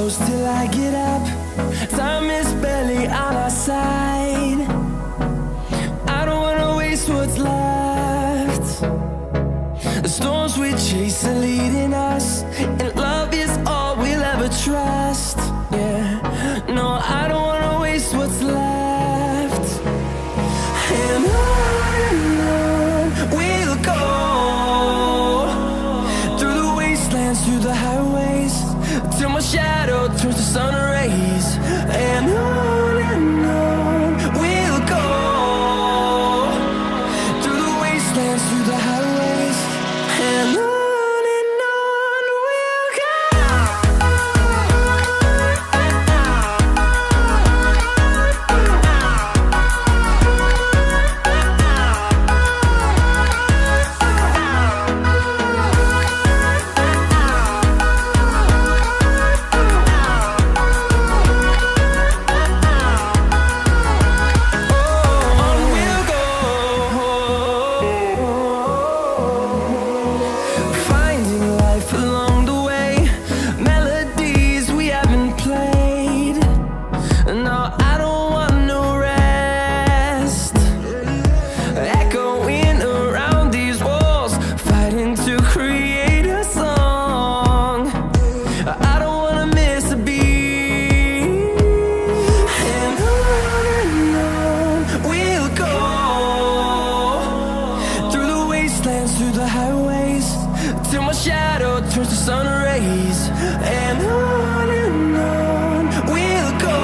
close till I get up. Time is barely on our side. I don't wanna waste what's left. The storms we chase are leading us, and love is all we'll ever trust. Yeah, no, I don't wanna waste what's left. And on we'll go, through the wastelands, through the highways, till my shadow turns to sun rays. And on we'll go, through the wastelands, through the highways, and on we'll go. Through the highways, till my shadow turns to sun rays. And on we'll go,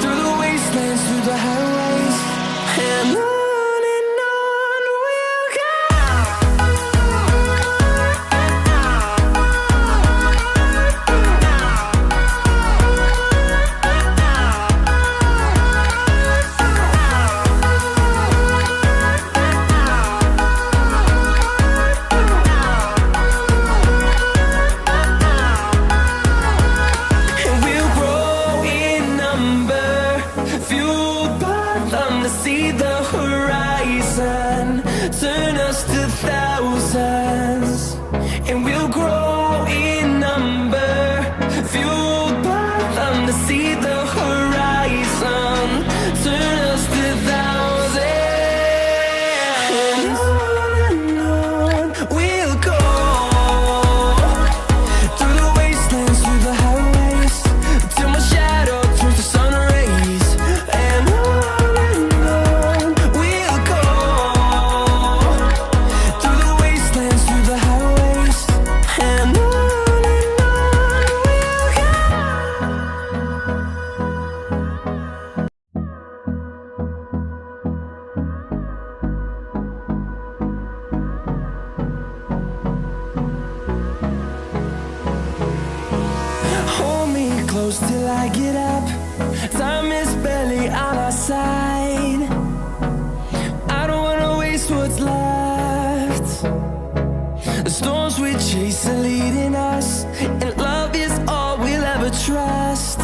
through the wastelands, through the highways, and on we'll go. See the horizon, turn us to thousands, and we'll grow in number, fueled by them to see the horizon, turn us to thousands. And on we'll go, through the wastelands, through the highways, till my shadow turns to sun rays. And close till I get up. Time is barely on our side. I don't wanna waste what's left. The storms we chase are leading us, and love is all we'll ever trust.